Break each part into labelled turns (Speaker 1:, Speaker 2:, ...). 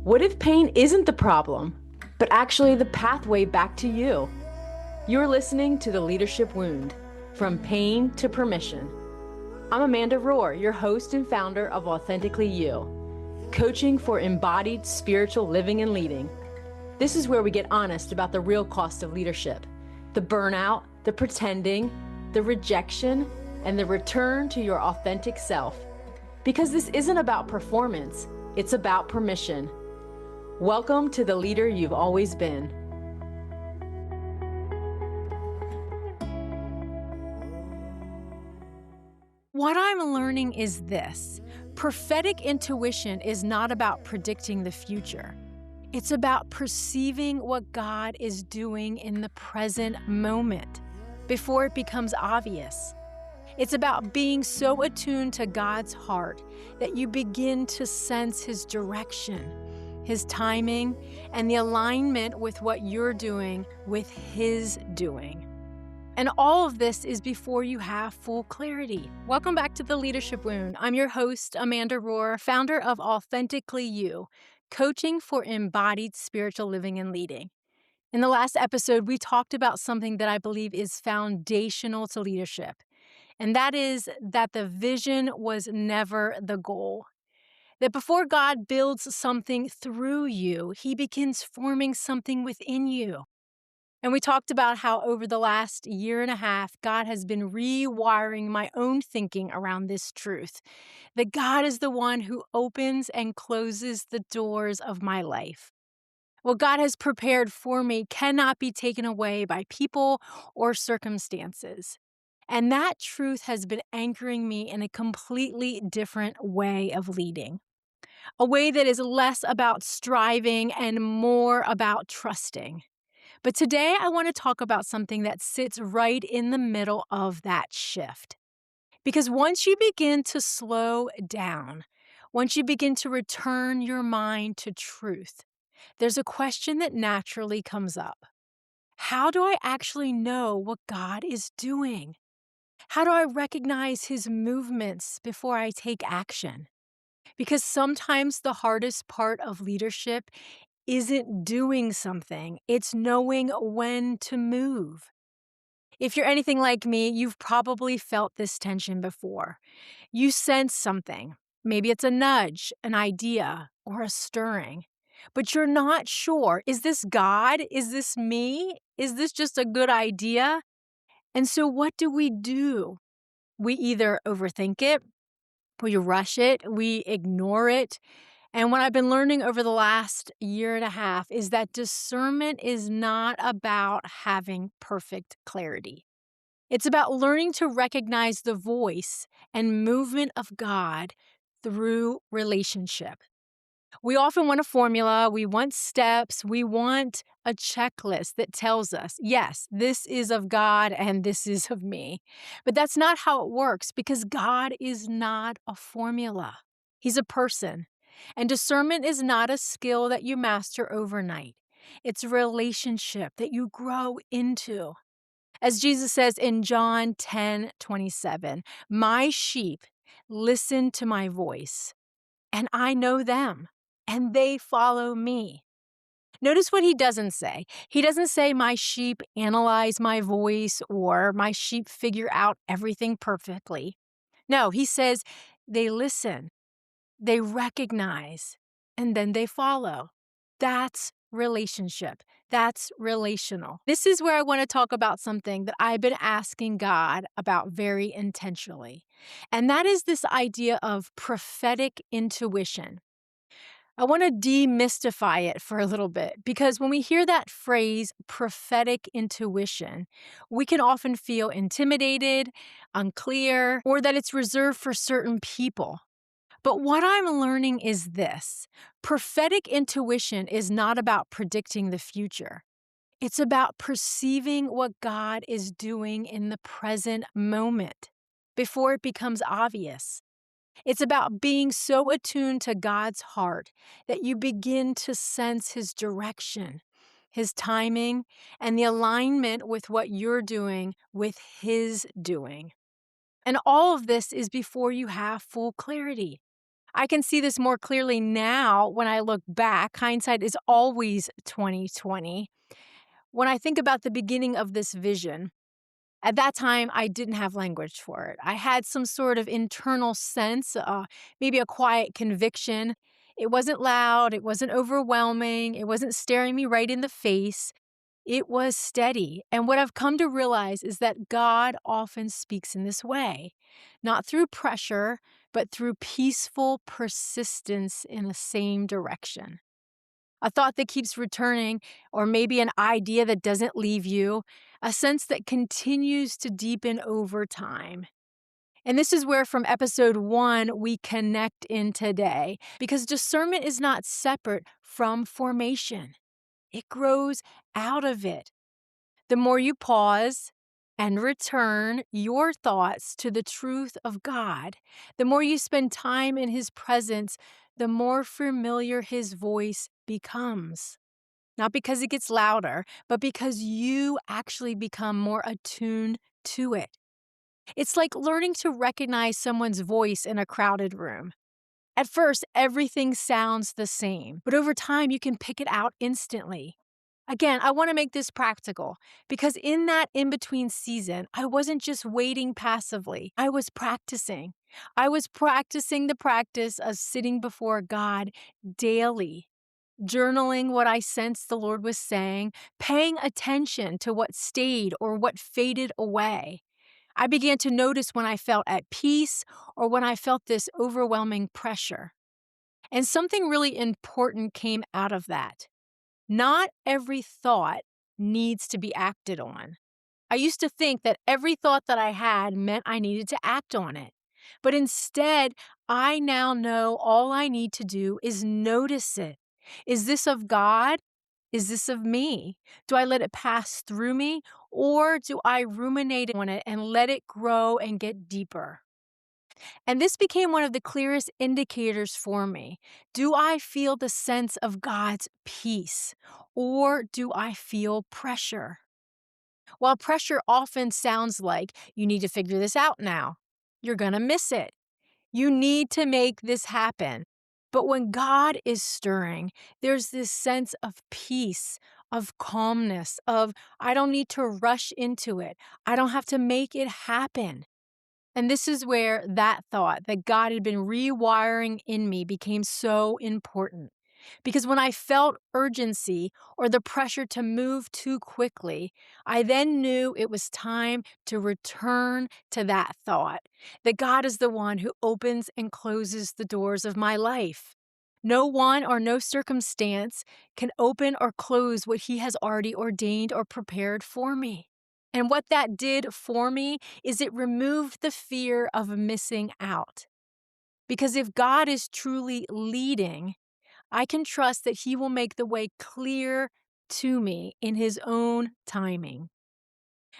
Speaker 1: What if pain isn't the problem, but actually the pathway back to you? You're listening to The Leadership Wound, From Pain to Permission. I'm Amanda Rohr, your host and founder of Authentically You, coaching for embodied spiritual living and leading. This is where we get honest about the real cost of leadership, the burnout, the pretending, the rejection, and the return to your authentic self. Because this isn't about performance, it's about permission. Welcome to the leader you've always been.
Speaker 2: What I'm learning is this: prophetic intuition is not about predicting the future. It's about perceiving what God is doing in the present moment before it becomes obvious. It's about being so attuned to God's heart that you begin to sense His direction, His timing, and the alignment with what you're doing with His doing. And all of this is before you have full clarity. Welcome back to The Leadership Wound. I'm your host, Amanda Rohr, founder of Authentically You, coaching for embodied spiritual living and leading. In the last episode, we talked about something that I believe is foundational to leadership, and that is that the vision was never the goal. That before God builds something through you, He begins forming something within you. And we talked about how over the last year and a half, God has been rewiring my own thinking around this truth, that God is the one who opens and closes the doors of my life. What God has prepared for me cannot be taken away by people or circumstances. And that truth has been anchoring me in a completely different way of leading, a way that is less about striving and more about trusting. But today I want to talk about something that sits right in the middle of that shift. Because once you begin to slow down, once you begin to return your mind to truth, there's a question that naturally comes up. How do I actually know what God is doing? How do I recognize His movements before I take action? Because sometimes the hardest part of leadership isn't doing something, it's knowing when to move. If you're anything like me, you've probably felt this tension before. You sense something. Maybe it's a nudge, an idea, or a stirring. But you're not sure. Is this God? Is this me? Is this just a good idea? And so what do? We either overthink it, we rush it, we ignore it. And what I've been learning over the last year and a half is that discernment is not about having perfect clarity. It's about learning to recognize the voice and movement of God through relationship. We often want a formula, we want steps, we want a checklist that tells us, yes, this is of God and this is of me. But that's not how it works, because God is not a formula. He's a person. And discernment is not a skill that you master overnight. It's a relationship that you grow into. As Jesus says in John 10:27, "My sheep listen to my voice, and I know them, and they follow me." Notice what He doesn't say. He doesn't say my sheep analyze my voice or my sheep figure out everything perfectly. No, He says they listen, they recognize, and then they follow. That's relationship. That's relational. This is where I want to talk about something that I've been asking God about very intentionally. And that is this idea of prophetic intuition. I want to demystify it for a little bit, because when we hear that phrase, prophetic intuition, we can often feel intimidated, unclear, or that it's reserved for certain people. But what I'm learning is this: prophetic intuition is not about predicting the future. It's about perceiving what God is doing in the present moment before it becomes obvious. It's about being so attuned to God's heart that you begin to sense His direction, His timing, and the alignment with what you're doing with His doing. And all of this is before you have full clarity. I can see this more clearly now when I look back. Hindsight is always 2020. When I think about the beginning of this vision, at that time, I didn't have language for it. I had some sort of internal sense, maybe a quiet conviction. It wasn't loud, it wasn't overwhelming, it wasn't staring me right in the face. It was steady. And what I've come to realize is that God often speaks in this way, not through pressure, but through peaceful persistence in the same direction. A thought that keeps returning, or maybe an idea that doesn't leave you, a sense that continues to deepen over time. And this is where, from episode 1, we connect in today, because discernment is not separate from formation. It grows out of it. The more you pause and return your thoughts to the truth of God, the more you spend time in His presence, the more familiar His voice becomes. Not because it gets louder, but because you actually become more attuned to it. It's like learning to recognize someone's voice in a crowded room. At first, everything sounds the same, but over time, you can pick it out instantly. Again, I want to make this practical because in that in-between season, I wasn't just waiting passively. I was practicing. I was practicing the practice of sitting before God daily, journaling what I sensed the Lord was saying, paying attention to what stayed or what faded away. I began to notice when I felt at peace or when I felt this overwhelming pressure. And something really important came out of that. Not every thought needs to be acted on. I used to think that every thought that I had meant I needed to act on it. But instead, I now know all I need to do is notice it. Is this of God? Is this of me? Do I let it pass through me? Or do I ruminate on it and let it grow and get deeper? And this became one of the clearest indicators for me. Do I feel the sense of God's peace, or do I feel pressure? While pressure often sounds like you need to figure this out now, you're going to miss it. You need to make this happen. But when God is stirring, there's this sense of peace, of calmness, of I don't need to rush into it. I don't have to make it happen. And this is where that thought that God had been rewiring in me became so important. Because when I felt urgency or the pressure to move too quickly, I then knew it was time to return to that thought, that God is the one who opens and closes the doors of my life. No one or no circumstance can open or close what He has already ordained or prepared for me. And what that did for me is it removed the fear of missing out. Because if God is truly leading, I can trust that He will make the way clear to me in His own timing.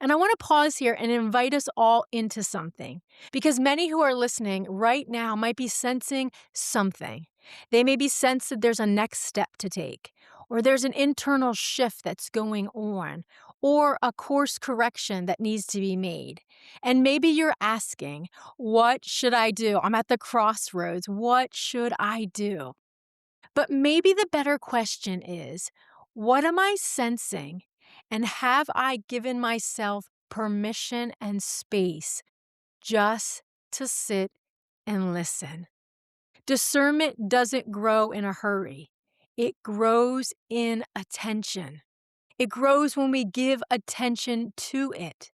Speaker 2: And I want to pause here and invite us all into something, because many who are listening right now might be sensing something. They may be sensing there's a next step to take, or there's an internal shift that's going on, or a course correction that needs to be made. And maybe you're asking, what should I do? I'm at the crossroads. What should I do? But maybe the better question is, what am I sensing? And have I given myself permission and space just to sit and listen? Discernment doesn't grow in a hurry. It grows in attention. It grows when we give attention to it.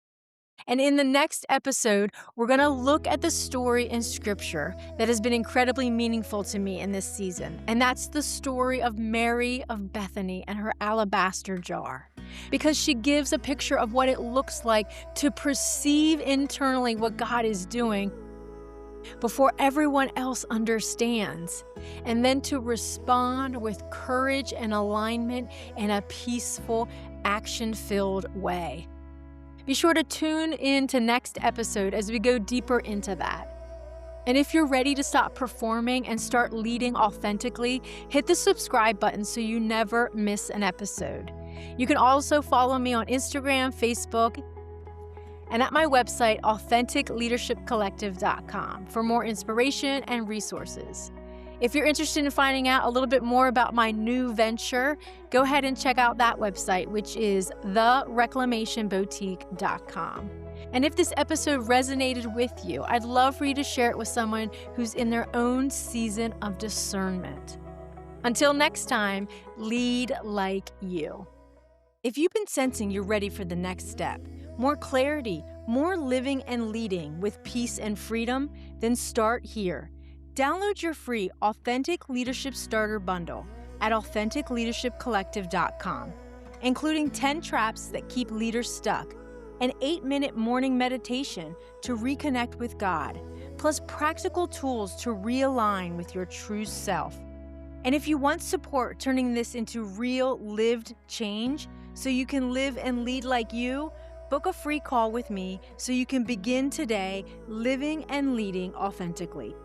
Speaker 2: And in the next episode, we're going to look at the story in Scripture that has been incredibly meaningful to me in this season. And that's the story of Mary of Bethany and her alabaster jar. Because she gives a picture of what it looks like to perceive internally what God is doing before everyone else understands, and then to respond with courage and alignment in a peaceful, action-filled way. Be sure to tune in to next episode as we go deeper into that. And if you're ready to stop performing and start leading authentically, hit the subscribe button so you never miss an episode. You can also follow me on Instagram, Facebook, and at my website, authenticleadershipcollective.com, for more inspiration and resources. If you're interested in finding out a little bit more about my new venture, go ahead and check out that website, which is thereclamationboutique.com. And if this episode resonated with you, I'd love for you to share it with someone who's in their own season of discernment. Until next time, lead like you. If you've been sensing you're ready for the next step, more clarity, more living and leading with peace and freedom, then start here. Download your free Authentic Leadership Starter Bundle at AuthenticLeadershipCollective.com, including 10 traps that keep leaders stuck, an 8-minute morning meditation to reconnect with God, plus practical tools to realign with your true self. And if you want support turning this into real lived change so you can live and lead like you, book a free call with me so you can begin today living and leading authentically.